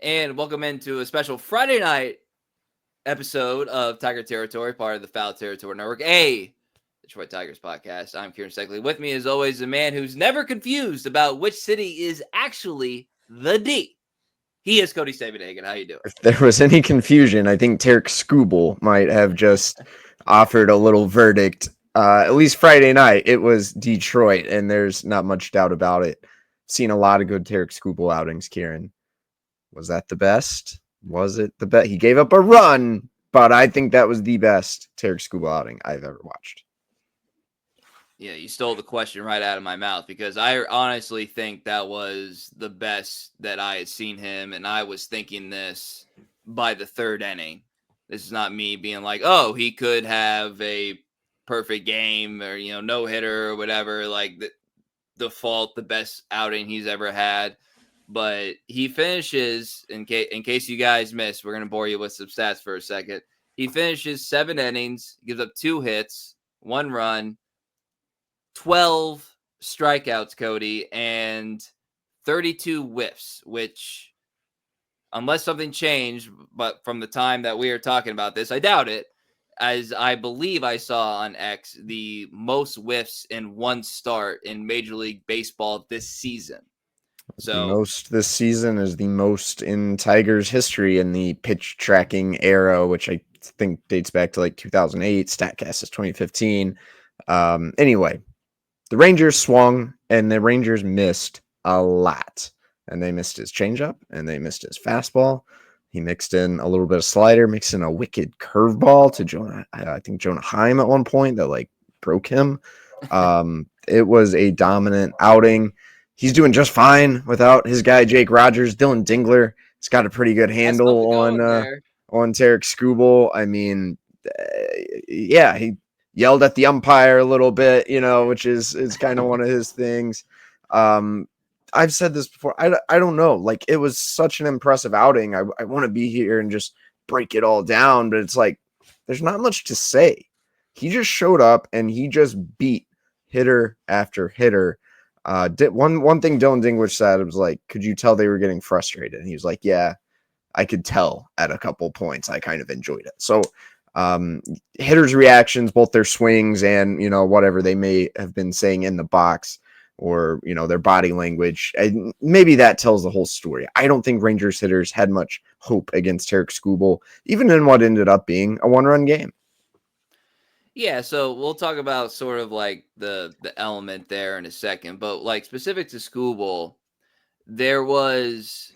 and welcome into a special Friday night episode of Tiger Territory, part of the Foul Territory Network, a Detroit Tigers podcast. I'm Kieran Steckley. With me, as always, a man who's never confused about which city is actually the D. He is Cody Stavenhagen. How you doing? If there was any confusion, I think Tarik Skubal might have just offered a little verdict. At least Friday night, it was Detroit, and there's not much doubt about it. Seen a lot of good Tarik Skubal outings, Kieran. Was that the best? Was it the best? He gave up a run, but I think that was the best Tarik Skubal outing I've ever watched. Yeah, you stole the question right out of my mouth because I honestly think that was the best that I had seen him, and I was thinking this by the third inning. This is not me being like, oh, he could have a perfect game or, no hitter or whatever, like the default, the best outing he's ever had. But he finishes, in case you guys missed, we're going to bore you with some stats for a second. He finishes 7 innings, gives up 2 hits, 1 run, 12 strikeouts, Cody, and 32 whiffs, which, unless something changed, but from the time that we are talking about this, I doubt it, as I believe I saw on X, the most whiffs in one start in Major League Baseball this season. The most this season is the most in Tigers history in the pitch tracking era, which I think dates back to like 2008. StatCast is 2015. Anyway, the Rangers swung and the Rangers missed a lot. And they missed his changeup and they missed his fastball. He mixed in a little bit of slider, mixed in a wicked curveball to Jonah. I think Jonah Heim at one point that like broke him. It was a dominant outing. He's doing just fine without his guy Jake Rogers. Dylan Dingler has got a pretty good handle on Tarik Skubal. I mean, yeah, he yelled at the umpire a little bit, which is kind of one of his things. I've said this before. I don't know. Like, it was such an impressive outing. I want to be here and just break it all down, but it's like there's not much to say. He just showed up and he just beat hitter after hitter. One thing Dylan Dingler said, it was like, could you tell they were getting frustrated? And he was like, yeah, I could tell at a couple points. I kind of enjoyed it. So hitters' reactions, both their swings and, whatever they may have been saying in the box or, their body language, maybe that tells the whole story. I don't think Rangers hitters had much hope against Tarik Skubal, even in what ended up being a 1-run game. Yeah, so we'll talk about sort of like the element there in a second, but like specific to Skubal, there was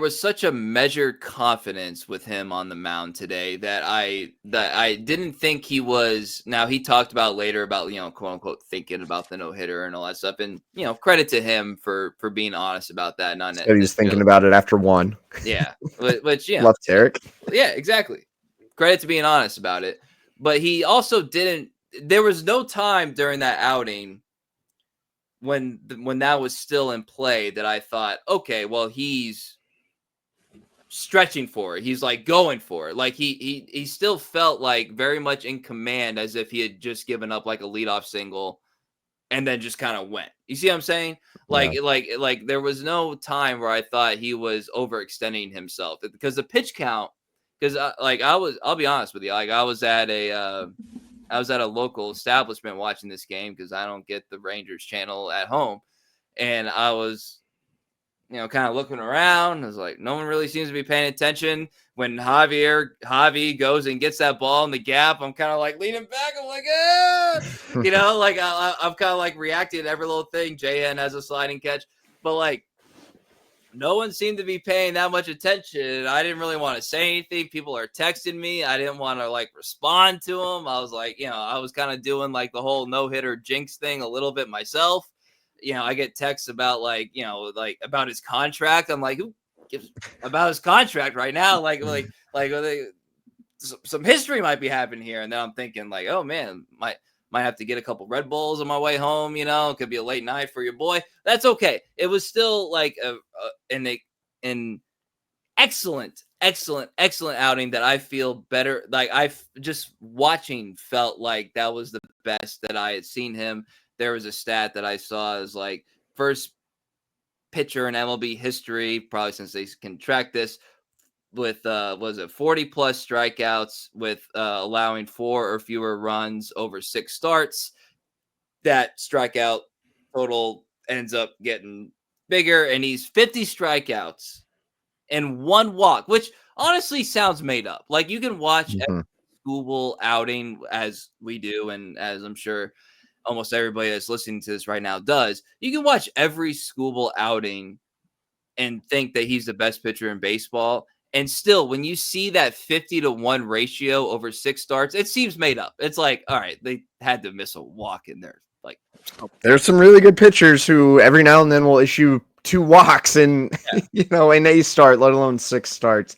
such a measured confidence with him on the mound today that I didn't think he was. Now, he talked about later about, quote unquote, thinking about the no-hitter and all that stuff. And, credit to him for being honest about that. So he's thinking about it after 1. Yeah. Which, Love Tarik. Yeah, exactly. Credit to being honest about it. But he also didn't. There was no time during that outing when that was still in play that I thought, okay, well, he's stretching for it. He's like going for it. Like he still felt like very much in command, as if he had just given up like a leadoff single and then just kind of went. You see what I'm saying? Like there was no time where I thought he was overextending himself, because the pitch count, because I'll be honest with you, like I was at a local establishment watching this game because I don't get the Rangers channel at home, and I was kind of looking around. I was like, no one really seems to be paying attention. When Javi goes and gets that ball in the gap, I'm kind of like leaning back. I'm like, I'm kind of like reacting to every little thing. JN has a sliding catch, but like no one seemed to be paying that much attention. I didn't really want to say anything. People are texting me. I didn't want to like respond to them. I was like, I was kind of doing like the whole no-hitter jinx thing a little bit myself. I get texts about like about his contract. I'm like, who gives about his contract right now? Like some history might be happening here. And then I'm thinking like, oh man, might have to get a couple Red Bulls on my way home. It could be a late night for your boy. That's okay. It was still like an excellent outing that I feel better. Like I've just watching felt like that was the best that I had seen him. There was a stat that I saw as like first pitcher in MLB history, probably since they can track this, with 40 plus strikeouts, with allowing 4 or fewer runs over 6 starts. That strikeout total ends up getting bigger, and he's 50 strikeouts and 1 walk, which honestly sounds made up. Like, you can watch Mhm. Skubal outing, as we do, and as I'm sure almost everybody that's listening to this right now does. You can watch every Skubal outing and think that he's the best pitcher in baseball. And still, when you see that 50-1 ratio over 6 starts, it seems made up. It's like, all right, they had to miss a walk in there. Like, There's some really good pitchers who every now and then will issue 2 walks in, in a start, let alone 6 starts.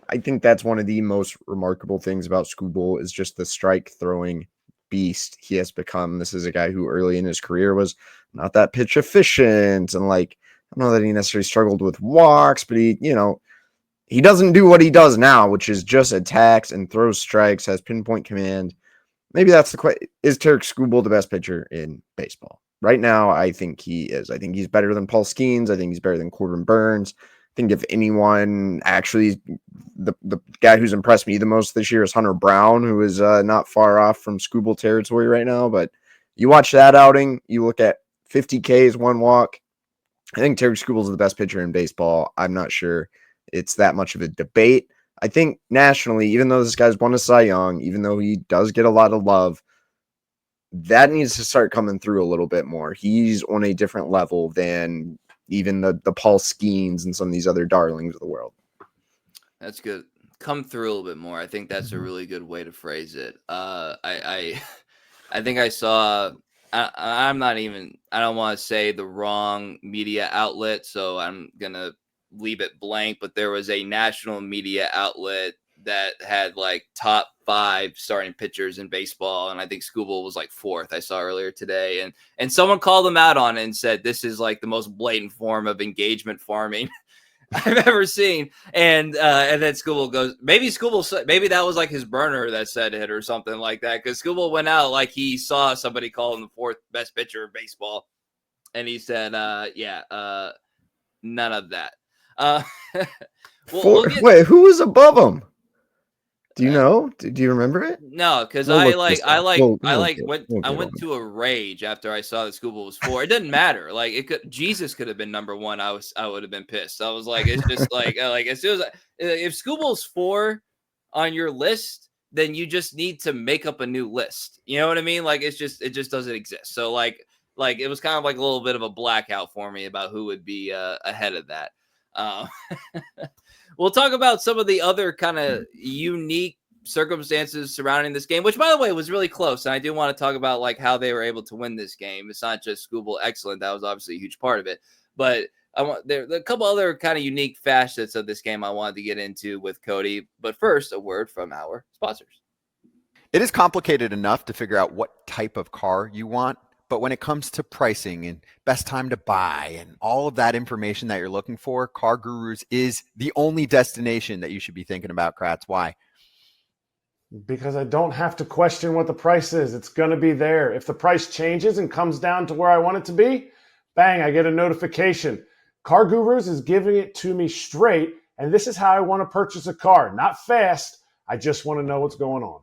I think that's one of the most remarkable things about Skubal is just the strike throwing beast he has become. This is a guy who early in his career was not that pitch efficient, and like, I don't know that he necessarily struggled with walks, but he doesn't do what he does now, which is just attacks and throws strikes, has pinpoint command. Maybe that's the question. Is Tarik Skubal the best pitcher in baseball? Right now, I think he is. I think he's better than Paul Skeens. I think he's better than Corbin Burns. I think if anyone actually, the guy who's impressed me the most this year is Hunter Brown, who is not far off from Skubal territory right now. But you watch that outing, you look at 50 Ks, 1 walk. I think Tarik Skubal is the best pitcher in baseball. I'm not sure it's that much of a debate. I think nationally, even though this guy's won a Cy Young, even though he does get a lot of love, that needs to start coming through a little bit more. He's on a different level than even the Paul Skeens and some of these other darlings of the world. That's good. Come through a little bit more. I think that's a really good way to phrase it. I think I saw. I don't want to say the wrong media outlet, so I'm gonna leave it blank. But there was a national media outlet that had like top 5 starting pitchers in baseball, and I think Skubal was like 4th. I saw earlier today, and someone called him out on it and said this is like the most blatant form of engagement farming I've ever seen. And then Skubal goes, maybe that was like his burner that said it or something like that, because Skubal went out like he saw somebody call him the 4th best pitcher in baseball, and he said, none of that. Wait, who was above him? Do you know? Do you remember it? No, because We'll I went went to a rage after I saw that Skubal was 4. It didn't matter. Like, Jesus could have been number 1. I would have been pissed. I was like, it's just like as soon as if Skubal's 4 on your list, then you just need to make up a new list. You know what I mean? Like, it just doesn't exist. So like it was kind of like a little bit of a blackout for me about who would be ahead of that. We'll talk about some of the other kind of unique circumstances surrounding this game, which, by the way, was really close. And I do want to talk about like how they were able to win this game. It's not just Skubal excellent. That was obviously a huge part of it. But there are a couple other kind of unique facets of this game I wanted to get into with Cody. But first, a word from our sponsors. It is complicated enough to figure out what type of car you want. But when it comes to pricing and best time to buy and all of that information that you're looking for, CarGurus is the only destination that you should be thinking about, Kratz. Why? Because I don't have to question what the price is. It's going to be there. If the price changes and comes down to where I want it to be, bang, I get a notification. CarGurus is giving it to me straight, and this is how I want to purchase a car. Not fast. I just want to know what's going on.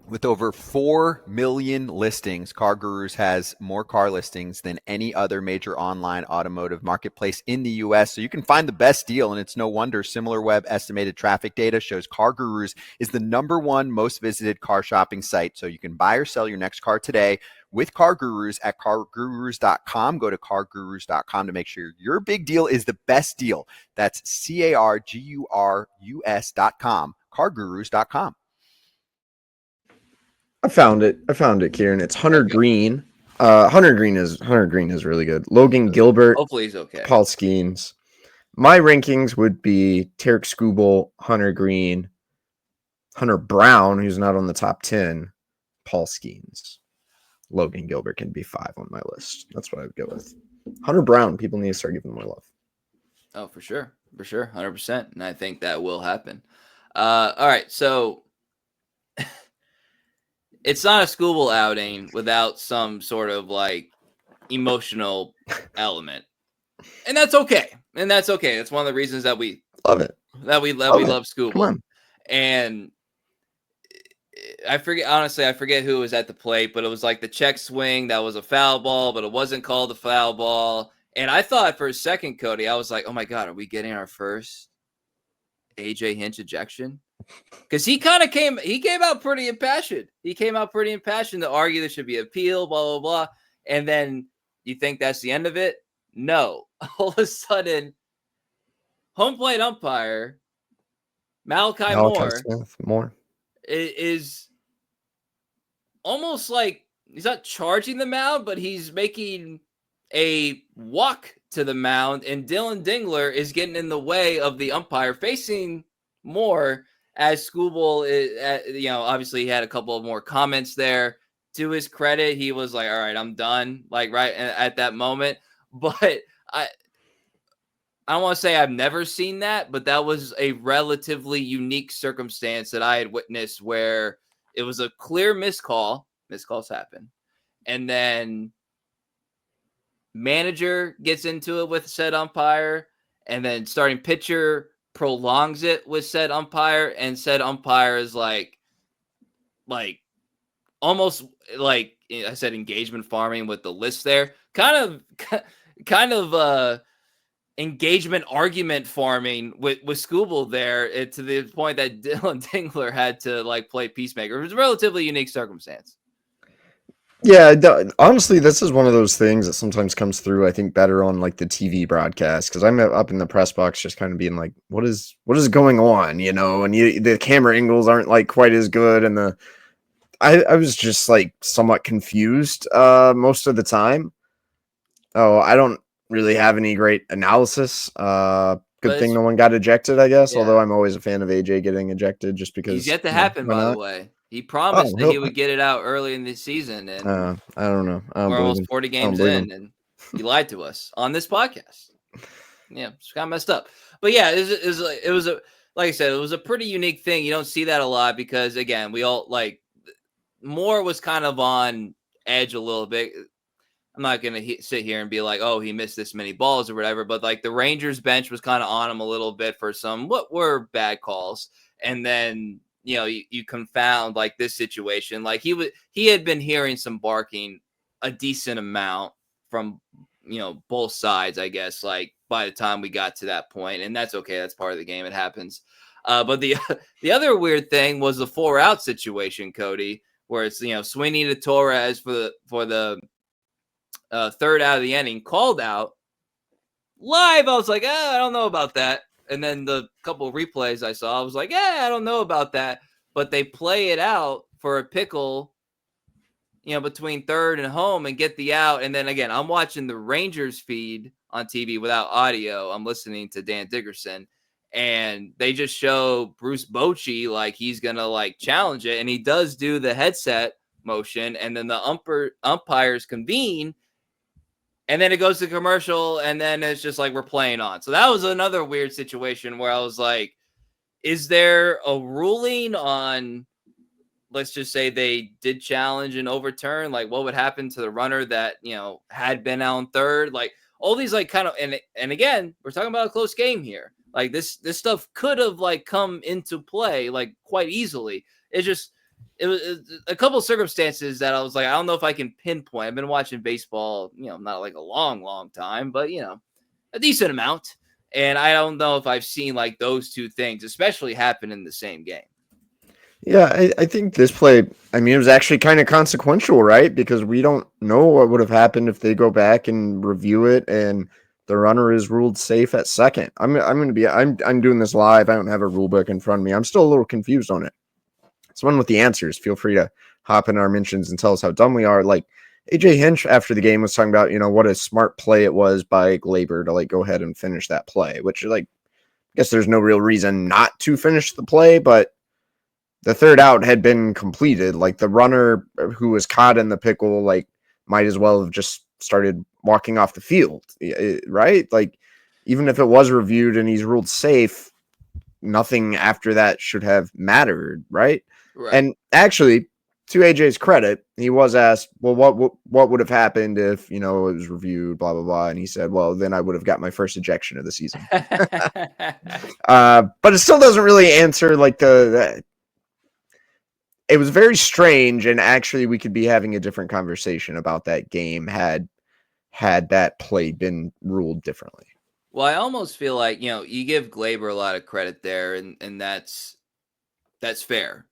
With over 4 million listings, CarGurus has more car listings than any other major online automotive marketplace in the U.S. So you can find the best deal, and it's no wonder SimilarWeb estimated traffic data shows CarGurus is the #1 most visited car shopping site. So you can buy or sell your next car today with CarGurus at CarGurus.com. Go to CarGurus.com to make sure your big deal is the best deal. That's CarGurus.com, CarGurus.com. I found it, Kieran. It's Hunter Green. Hunter Green is really good. Logan Gilbert. Hopefully he's okay. Paul Skeens. My rankings would be Tarik Skubal, Hunter Green, Hunter Brown, who's not on the top 10, Paul Skeens. Logan Gilbert can be 5 on my list. That's what I would go with. Hunter Brown, people need to start giving more love. Oh, for sure. 100%. And I think that will happen. All right. So it's not a Skubal outing without some sort of like emotional element. And that's okay. It's one of the reasons that we love it. We love Skubal. Come on. And I forget who was at the plate, but it was like the check swing that was a foul ball, but it wasn't called a foul ball. And I thought for a second, Cody, I was like, oh my God, are we getting our first AJ Hinch ejection? Because he came out pretty impassioned. He came out pretty impassioned to argue there should be appeal, blah, blah, blah. And then you think that's the end of it? No. All of a sudden, home plate umpire Malachi Moore is almost like he's not charging the mound, but he's making a walk to the mound, and Dylan Dingler is getting in the way of the umpire facing Moore. As Skubal, obviously he had a couple of more comments there. To his credit, he was like, all right, I'm done, like right at that moment. But I don't want to say I've never seen that, but that was a relatively unique circumstance that I had witnessed where it was a clear miscall. Miscalls happen. And then manager gets into it with said umpire, and then starting pitcher prolongs it with said umpire, and said umpire is like almost like I said, engagement farming with the list there. Kind of engagement argument farming with Skubal there, to the point that Dylan Dingler had to like play peacemaker. It was a relatively unique circumstance. Yeah, honestly, this is one of those things that sometimes comes through, I think, better on like the TV broadcast, because I'm up in the press box just kind of being like, what is going on, and the camera angles aren't like quite as good, and I was just like somewhat confused most of the time. Oh, I don't really have any great analysis. Good thing no one got ejected, I guess, although I'm always a fan of AJ getting ejected just because he's yet to happen, by the way. He promised that he would get it out early in the season, and I don't know. We're almost 40 games in, and he lied to us on this podcast. Yeah, it's kind of messed up. But yeah, it was like I said, it was a pretty unique thing. You don't see that a lot because, again, we all like Moore was kind of on edge a little bit. I'm not going to sit here and be like, oh, he missed this many balls or whatever, but like the Rangers bench was kind of on him a little bit for some what were bad calls, and then you confound like this situation. Like he had been hearing some barking a decent amount from, both sides, I guess, like by the time we got to that point, and that's okay. That's part of the game. It happens. But the other weird thing was the 4-out situation, Cody, where it's, Sweeney to Torres for the third out of the inning called out live. I was like, I don't know about that. And then the couple of replays I saw, I was like, I don't know about that. But they play it out for a pickle, between third and home and get the out. And then again, I'm watching the Rangers feed on TV without audio. I'm listening to Dan Dickerson, and they just show Bruce Bochy like he's going to like challenge it. And he does do the headset motion. And then the umpires convene. And then it goes to commercial, and then it's just like we're playing on. So that was another weird situation where I was like, is there a ruling on, let's just say they did challenge and overturn, like what would happen to the runner that, had been on third? Like all these like kind of, and again, we're talking about a close game here. Like this stuff could have like come into play like quite easily. It was a couple of circumstances that I was like, I don't know if I can pinpoint. I've been watching baseball, not like a long time, but a decent amount. And I don't know if I've seen like those two things, especially happen in the same game. Yeah, I think this play, it was actually kind of consequential, right? Because we don't know what would have happened if they go back and review it and the runner is ruled safe at second. I'm doing this live. I don't have a rule book in front of me. I'm still a little confused on it. Someone with the answers, feel free to hop in our mentions and tell us how dumb we are. Like AJ Hinch after the game was talking about, what a smart play it was by Glaber to like go ahead and finish that play, which like, I guess there's no real reason not to finish the play, but the third out had been completed. Like the runner who was caught in the pickle, like might as well have just started walking off the field, right? Like even if it was reviewed and he's ruled safe, nothing after that should have mattered, right? Right. And actually, to AJ's credit, he was asked, well, what would have happened if, it was reviewed, blah, blah, blah. And he said, well, then I would have got my first ejection of the season. But it still doesn't really answer like it was very strange. And actually we could be having a different conversation about that game had that play been ruled differently. Well, I almost feel like, you give Glaber a lot of credit there, and that's fair.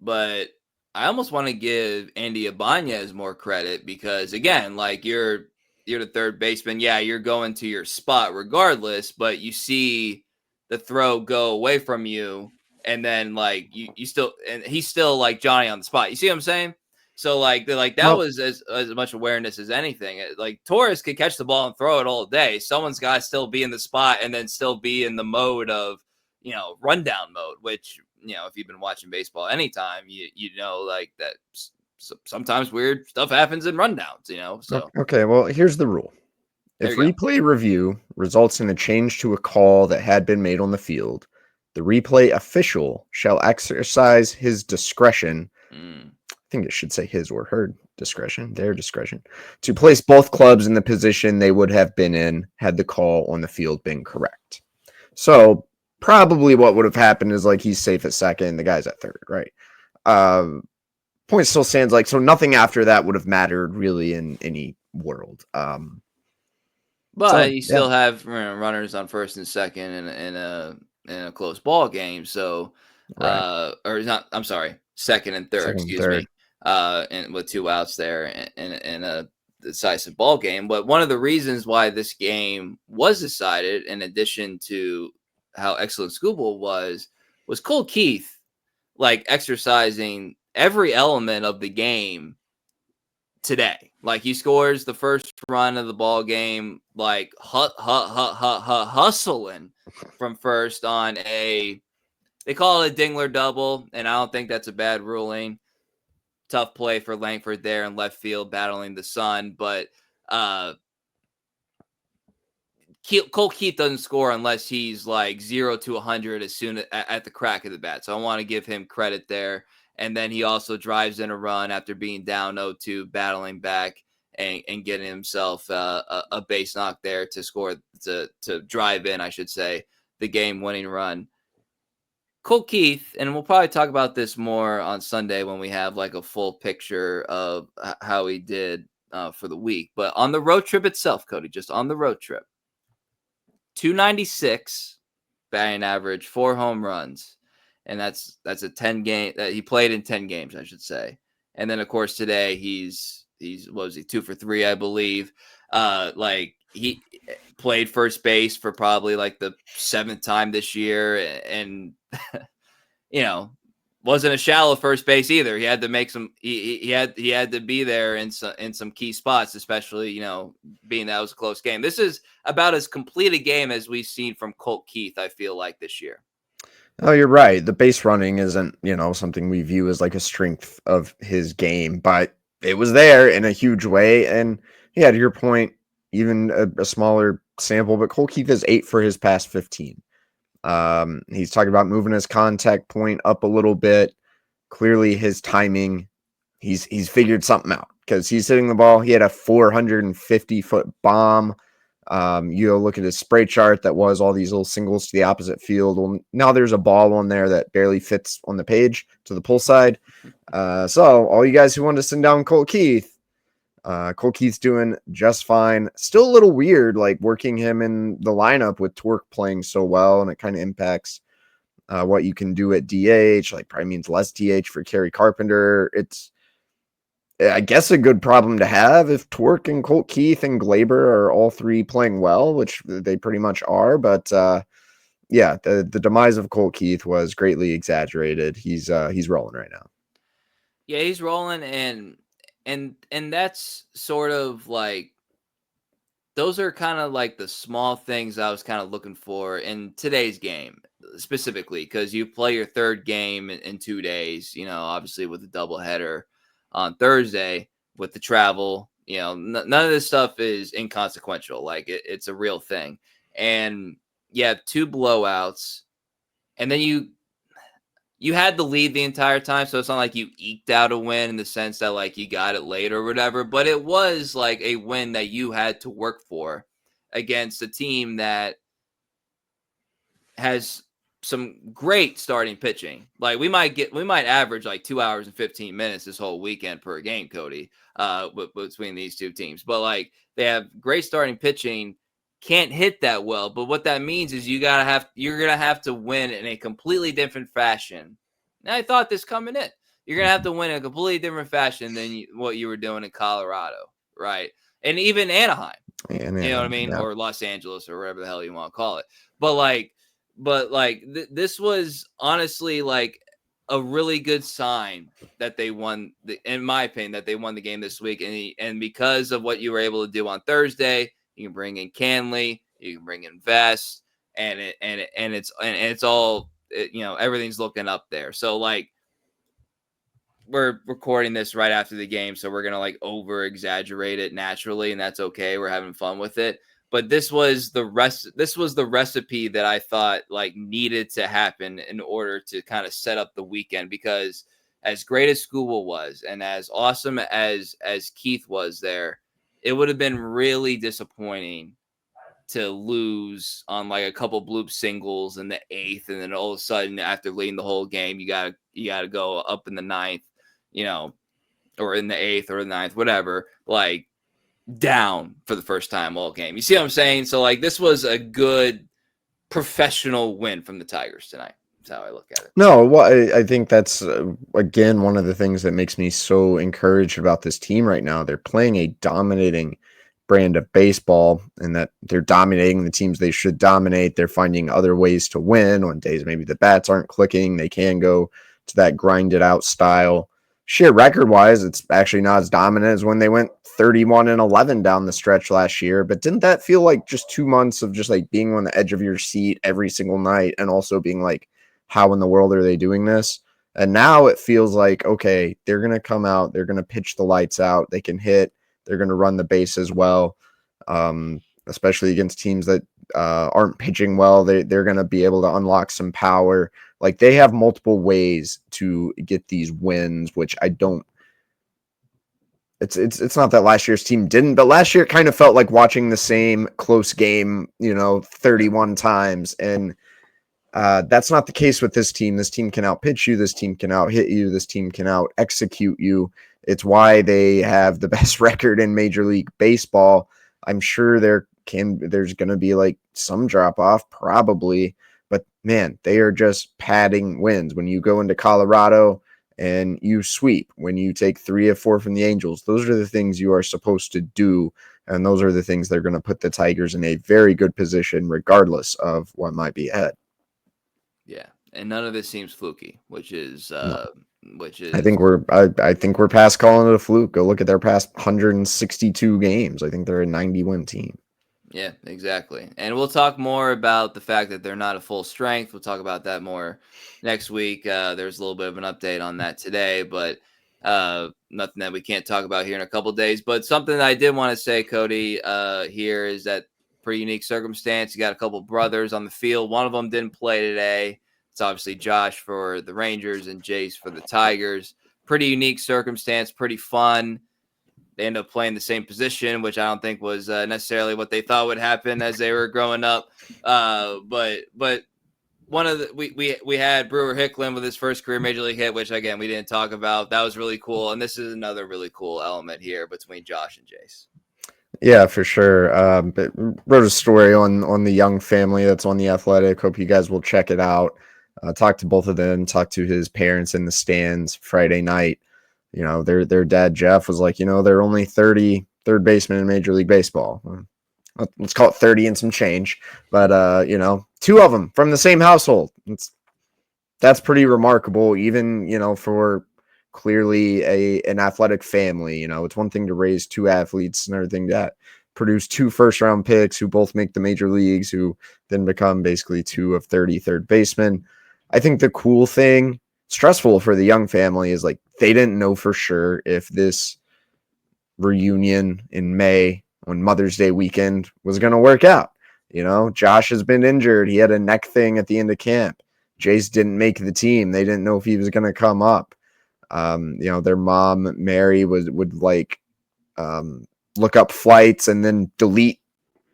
But I almost want to give Andy Ibanez more credit because, again, like you're the third baseman. Yeah, you're going to your spot regardless, but you see the throw go away from you, and then like you still, and he's still like Johnny on the spot. You see what I'm saying? So that was as much awareness as anything. Like Torres could catch the ball and throw it all day. Someone's got to still be in the spot and then still be in the mode of rundown mode, which if you've been watching baseball anytime, you know like that sometimes weird stuff happens in rundowns. So okay, well, here's the rule. If replay review results in a change to a call that had been made on the field, the replay official shall exercise his discretion. I think it should say his or her discretion, their discretion, to place both clubs in the position they would have been in had the call on the field been correct. So probably what would have happened is like he's safe at second, the guy's at third, right? Point still stands, like, so nothing after that would have mattered really in any world. But you still have runners on first and second in a close ball game. So, right. Or not, I'm sorry, second and third, excuse me. And with 2 outs there in a decisive ball game. But one of the reasons why this game was decided, in addition to how excellent Skubal was Colt Keith, like exercising every element of the game today. Like he scores the first run of the ball game, like hustling from first on they call it a Dingler double, and I don't think that's a bad ruling. Tough play for Langford there in left field, battling the sun, but Colt Keith doesn't score unless he's like 0 to 100 as soon at the crack of the bat. So I want to give him credit there. And then he also drives in a run after being down 0-2, battling back and getting himself a base knock there to score, to drive in, I should say, the game-winning run. Colt Keith, and we'll probably talk about this more on Sunday when we have like a full picture of how he did for the week. But on the road trip itself, Cody, just on the road trip, 296 batting average, 4 home runs. And that's a 10 game that he played in 10 games, I should say. And then of course today he's what was he, 2 for 3, I believe. Like he played first base for probably like the 7th time this year, and wasn't a shallow first base either. He had to make some. He had to be there in some key spots, especially being that was a close game. This is about as complete a game as we've seen from Colt Keith, I feel like, this year. Oh, you're right. The base running isn't something we view as like a strength of his game, but it was there in a huge way. And yeah, to your point, even a smaller sample, but Colt Keith is 8 for his past 15. He's talking about moving his contact point up a little bit. Clearly his timing, he's figured something out because he's hitting the ball. He had a 450-foot bomb. You look at his spray chart that was all these little singles to the opposite field. Well, now there's a ball on there that barely fits on the page to the pull side. So all you guys who want to send down Colt Keith's doing just fine. Still a little weird, like working him in the lineup with Torque playing so well, and it kind of impacts what you can do at DH. Like probably means less DH for Kerry Carpenter. It's, I guess, a good problem to have if Torque and Colt Keith and Glaber are all 3 playing well, which they pretty much are. But yeah, the demise of Colt Keith was greatly exaggerated. He's rolling right now. Yeah, he's rolling, and that's sort of like, those are kind of like the small things I was kind of looking for in today's game specifically, because you play your 3rd game in 2 days, obviously with a doubleheader on Thursday with the travel, none of this stuff is inconsequential. Like it's a real thing. And you have 2 blowouts, and then you you had the lead the entire time, so it's not like you eked out a win in the sense that like you got it late or whatever, but it was like a win that you had to work for against a team that has some great starting pitching. Like we might average like 2 hours and 15 minutes this whole weekend per game, Cody, between these two teams. But like they have great starting pitching, can't hit that well. But what that means is you're gonna have to win in a completely different fashion. And I thought this coming in. You're gonna have to win in a completely different fashion than what you were doing in Colorado, right? And even Anaheim. You know what I mean? Yeah. Or Los Angeles or whatever the hell you want to call it. But this was honestly like a really good sign that they won, in my opinion, that they won the game this week. And because of what you were able to do on Thursday, you can bring in Canley, you can bring in Vest, and it's all, everything's looking up there. So like, we're recording this right after the game, so we're gonna like over exaggerate it naturally, and that's okay. We're having fun with it. But this was the recipe that I thought like needed to happen in order to kind of set up the weekend, because as great as Skubal was and as awesome as Keith was there, it would have been really disappointing to lose on like a couple bloop singles in the 8th, and then all of a sudden after leading the whole game, you gotta go up in the 9th, or in the 8th or the 9th, whatever, like down for the first time all game. You see what I'm saying? So like this was a good professional win from the Tigers tonight. That's how I look at it. No, well, I think that's again one of the things that makes me so encouraged about this team right now. They're playing a dominating brand of baseball, and that they're dominating the teams they should dominate. They're finding other ways to win on days maybe the bats aren't clicking. They can go to that grinded out style. Sheer record wise, it's actually not as dominant as when they went 31-11 down the stretch last year. But didn't that feel like just 2 months of just like being on the edge of your seat every single night, and also being like, how in the world are they doing this? And now it feels like, okay, they're going to come out, they're going to pitch the lights out, they can hit, they're going to run the base as well, especially against teams that aren't pitching well. They're going to be able to unlock some power. Like they have multiple ways to get these wins, which I don't. It's not that last year's team didn't, but last year it kind of felt like watching the same close game, 31 times, and that's not the case with this team. This team can out-pitch you. This team can out-hit you. This team can out-execute you. It's why they have the best record in Major League Baseball. I'm sure there's going to be like some drop-off, probably. But, man, they are just padding wins. When you go into Colorado and you sweep, when you take 3 of 4 from the Angels, those are the things you are supposed to do. And those are the things that are going to put the Tigers in a very good position, regardless of what might be ahead. Yeah, and none of this seems fluky, which is I think we're past calling it a fluke. Go look at their past 162 games. I think they're a 90-win team. Yeah, exactly. And we'll talk more about the fact that they're not at full strength. We'll talk about that more next week. There's a little bit of an update on that today, but nothing that we can't talk about here in a couple of days. But something that I did want to say, Cody, here is that pretty unique circumstance. You got a couple brothers on the field. One of them didn't play today. It's obviously Josh for the Rangers and Jace for the Tigers. Pretty unique circumstance, pretty fun. They end up playing the same position, which I don't think was necessarily what they thought would happen as they were growing up. But one of the we had Brewer Hicklin with his first career Major League hit, which again we didn't talk about. That was really cool, and this is another really cool element here between Josh and Jace. Yeah, for sure. But wrote a story on the Young family that's on The Athletic. Hope you guys will check it out. Talked to both of them. Talked to his parents in the stands Friday night. Their dad Jeff was like, they're only 30 third baseman in Major League Baseball. Let's call it 30 and some change. But 2 of them from the same household. That's pretty remarkable, even for clearly an athletic family. It's one thing to raise 2 athletes, another thing to produce 2 first-round picks who both make the major leagues, who then become basically 2 of 30 third basemen. I think the cool thing, stressful for the Young family, is like they didn't know for sure if this reunion in May on Mother's Day weekend was going to work out. Josh has been injured. He had a neck thing at the end of camp. Jace didn't make the team. They didn't know if he was going to come up. Their mom, Mary, would like look up flights and then delete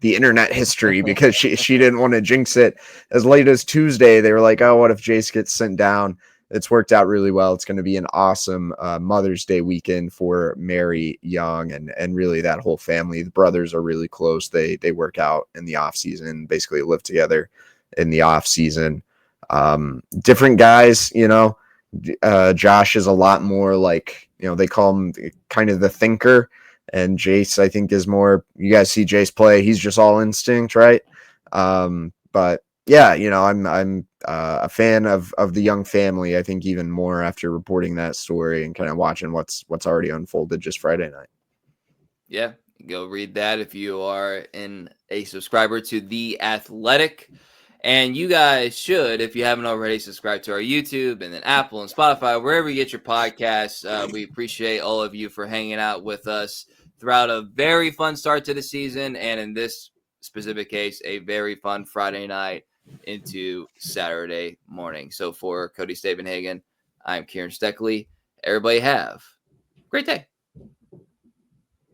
the internet history because she didn't want to jinx it. As late as Tuesday, they were like, oh, what if Jace gets sent down? It's worked out really well. It's going to be an awesome Mother's Day weekend for Mary Young and really that whole family. The brothers are really close. They work out in the off season, basically live together in the off season. Different guys, Josh is a lot more like, they call him kind of the thinker, and Jace, I think, is more, you guys see Jace play, he's just all instinct, right? But yeah, I'm a fan of the Young family, I think, even more after reporting that story and kind of watching what's already unfolded just Friday night. Yeah, go read that if you are a subscriber to The Athletic. And you guys should, if you haven't already, subscribe to our YouTube and then Apple and Spotify, wherever you get your podcasts. We appreciate all of you for hanging out with us throughout a very fun start to the season. And in this specific case, a very fun Friday night into Saturday morning. So for Cody Stavenhagen, I'm Kieran Steckley. Everybody have a great day.